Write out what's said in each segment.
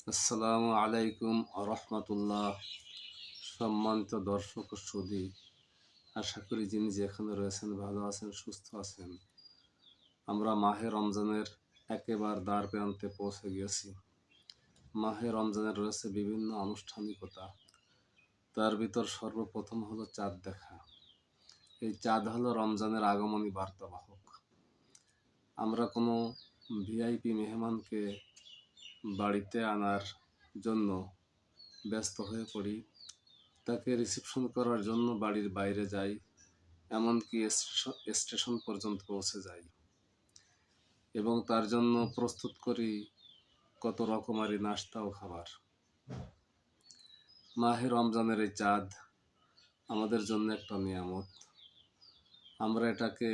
আসসালামু আলাইকুম রহমতুল্লাহ। সম্মানিত দর্শক ও সুধী, আশা করি যিনি যেখানে রয়েছেন ভালো আছেন, সুস্থ আছেন। আমরা মাহে রমজানের একেবারে দ্বার প্রান্তে পৌঁছে গিয়েছি। মাহে রমজানের রয়েছে বিভিন্ন আনুষ্ঠানিকতা। তার ভিতর সর্বপ্রথম হলো চাঁদ দেখা। এই চাঁদ হলো রমজানের আগমনী বার্তাবাহক। আমরা কোনো ভিআইপি মেহমানকে বাড়িতে আনার জন্য ব্যস্ত হয়ে পড়ি, তাকে রিসিপশন করার জন্য বাড়ির বাইরে যাই, এমনকি স্টেশন পর্যন্ত পৌঁছে যাই এবং তার জন্য প্রস্তুত করি কত রকমারি নাস্তা ও খাবার। মাহে রমজানের এই চাঁদ আমাদের জন্য একটা নিয়ামত। আমরা এটাকে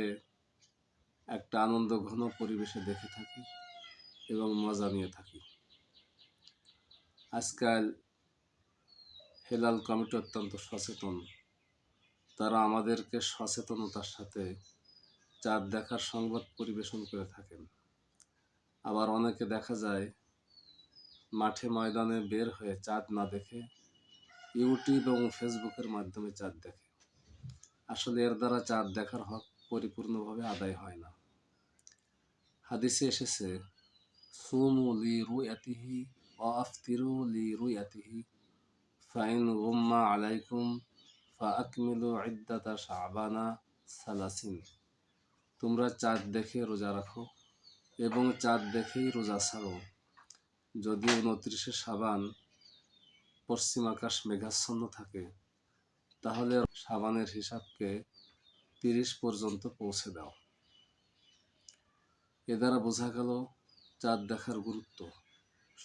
একটা আনন্দ ঘন পরিবেশে দেখে থাকি এবং মজা নিয়ে থাকি। আজকাল হেলাল কমিটি অত্যন্ত সচেতন। তারা আমাদেরকে সচেতনতার সাথে চাঁদ দেখার সংবাদ পরিবেশন করে থাকেন। আবার অনেকে দেখা যায় মাঠে ময়দানে বের হয়ে চাঁদ না দেখে ইউটিউব এবং ফেসবুকের মাধ্যমে চাঁদ দেখে। আসলে এর দ্বারা চাঁদ দেখার হক পরিপূর্ণভাবে আদায় হয় না। হাদিসে এসেছে, সুমু লি রুয়াতিহি ওয়া আফতিরু লি রুয়াতিহি ফাইন গুম্মা আলাইকুম ফাআকমিলু ইদ্দাতা শাবানা সালাসিন। তোমরা চাঁদ দেখে রোজা রাখো এবং চাঁদ দেখেই রোজা ছাড়ো। যদি 29শে শাবান পশ্চিম আকাশ মেঘাচ্ছন্ন থাকে, তাহলে শাবানের হিসাবকে 30 পর্যন্ত পৌঁছে দাও। এ দ্বারা বোঝা গেল চাঁদ দেখার গুরুত্ব।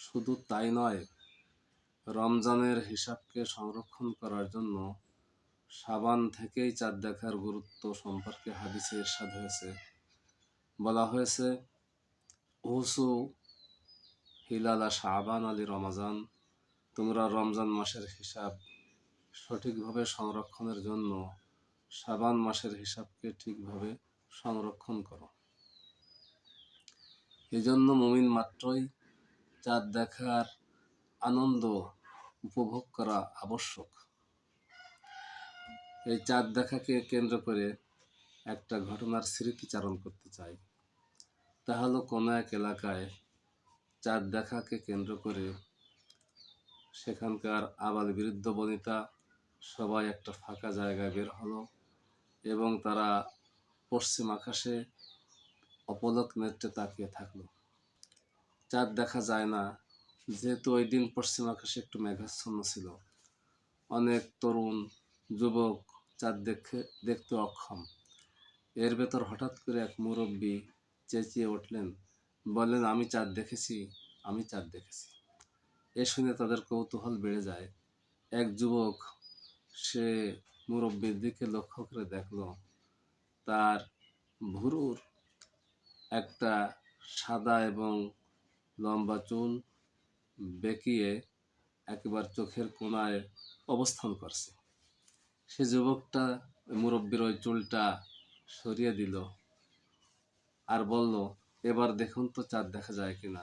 শুধু তাই নয়, রমজানের হিসাবকে সংরক্ষণ করার জন্য শাবান থেকেই চাঁদ দেখার গুরুত্ব সম্পর্কে হাদিসে ইরশাদ হয়েছে। বলা হয়েছে, উসু হিলালা শাবান আলী রমাজান, তোমরা রমজান মাসের হিসাব সঠিকভাবে সংরক্ষণের জন্য শাবান মাসের হিসাবকে ঠিকভাবে সংরক্ষণ করো। এজন্য মুমিন মাত্রই চাঁদ দেখার আনন্দ উপভোগ করা আবশ্যক। এই চাঁদ দেখাকে কেন্দ্র করে একটা ঘটনার স্মৃতিচারণ করতে চাই। তা হলো কোনো এক এলাকায় চাঁদ দেখাকে কেন্দ্র করে সেখানকার আবাল বৃদ্ধ বনিতা সবাই একটা ফাঁকা জায়গায় বের হলো এবং তারা পশ্চিম আকাশে অপলক নেত্রে তাকিয়ে থাকলো। চাঁদ দেখা যায় না, যেহেতু ওই দিন পশ্চিম আকাশে একটু মেঘাচ্ছন্ন ছিল। অনেক তরুণ যুবক চাঁদ দেখতে অক্ষম। এর ভেতর হঠাৎ করে এক মুরব্বী চেঁচিয়ে উঠলেন, বললেন, আমি চাঁদ দেখেছি, আমি চাঁদ দেখেছি। এ শুনে তাদের কৌতূহল বেড়ে যায়। এক যুবক সে মুরব্বীর দিকে লক্ষ্য করে দেখল, তার ভুরুর একটা সাদা এবং লম্বা চুল বেঁকিয়ে একেবারে চোখের কোণায় অবস্থান করছে। সে যুবকটা মুরব্বীর ওই চুলটা সরিয়ে দিল আর বলল, এবার দেখুন তো চাঁদ দেখা যায় কিনা।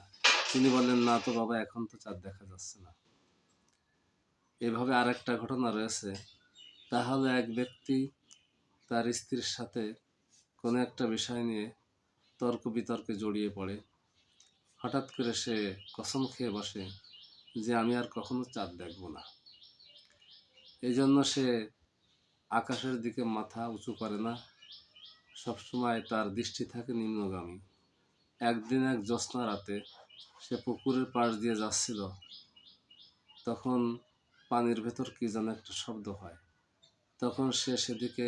তিনি বললেন, না তো বাবা, এখন তো চাঁদ দেখা যাচ্ছে না। এভাবে আরেকটা ঘটনা রয়েছে। তাহলে এক ব্যক্তি তার স্ত্রীর সাথে কোনো একটা বিষয় নিয়ে তর্ক বিতর্কে জড়িয়ে পড়ে। হঠাৎ করে সে কসম খেয়ে বসে যে আমি আর কখনো চাঁদ দেখব না। এই জন্য সে আকাশের দিকে মাথা উঁচু করে না, সবসময় তার দৃষ্টি থাকে নিম্নগামী। একদিন এক জ্যোৎস্না রাতে সে পুকুরের পাশ দিয়ে যাচ্ছিল, তখন পানির ভেতর কি যেন একটা শব্দ হয়। তখন সে সেদিকে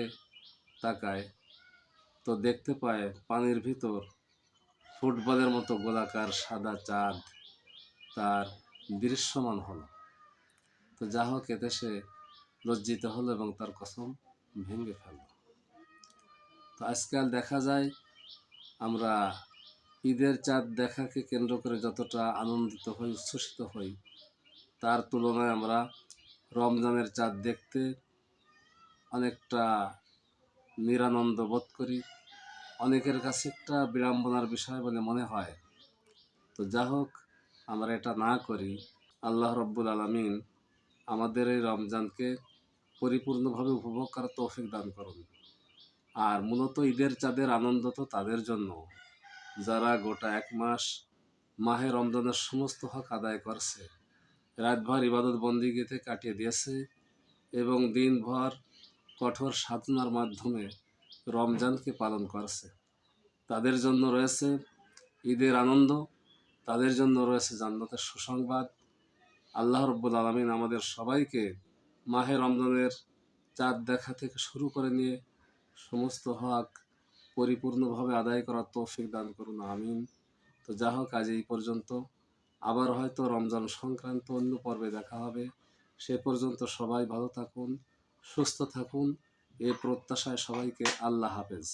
তাকায়, তো দেখতে পায় পানির ভিতর ফুটবলের মতো গোলাকার সাদা চাঁদ তার দৃশ্যমান হলো। তো যা হোক, এতে সে লজ্জিত হলো এবং তার কসম ভেঙে ফেলল। তো আজকাল দেখা যায় আমরা ঈদের চাঁদ দেখাকে কেন্দ্র করে যতটা আনন্দিত হই, উচ্ছ্বসিত হই, তার তুলনায় আমরা রমজানের চাঁদ দেখতে অনেকটা নিরানন্দ বোধ করি। অনেকের কাছে একটা বিড়ম্বনার বিষয় বলে মনে হয়। তো যা হোক, আমরা এটা না করি, আল্লাহ রব্বুল আলামিন আমাদের এই রমজানকে পরিপূর্ণভাবে উপভোগ করার তৌফিক দান করুন। আর মূলত ঈদের চাঁদের আনন্দ তো তাদের জন্য যারা গোটা এক মাস মাহে রমজানের সমস্ত হক আদায় করছে, রাতভর ইবাদত বন্দিগিতে কাটিয়ে দিয়েছে এবং দিনভর কঠোর সাধনার মাধ্যমে রমজানকে পালন করছে। তাদের জন্য রয়েছে ঈদের আনন্দ, তাদের জন্য রয়েছে জান্নাতের সুসংবাদ। আল্লাহ রব্বুল আলামিন আমাদের সবাইকে মাহে রমজানের চাঁদ দেখা থেকে শুরু করে নিয়ে সমস্ত হক পরিপূর্ণভাবে আদায় করার তৌফিক দান করুন, আমিন। তো যা হোক, আজ এই পর্যন্ত। আবার হয়তো রমজান সংক্রান্ত অন্য পর্বে দেখা হবে। সে পর্যন্ত সবাই ভালো থাকুন, সুস্থ থাকুন, এ প্রত্যাশায় সবাইকে আল্লাহ হাফেজ।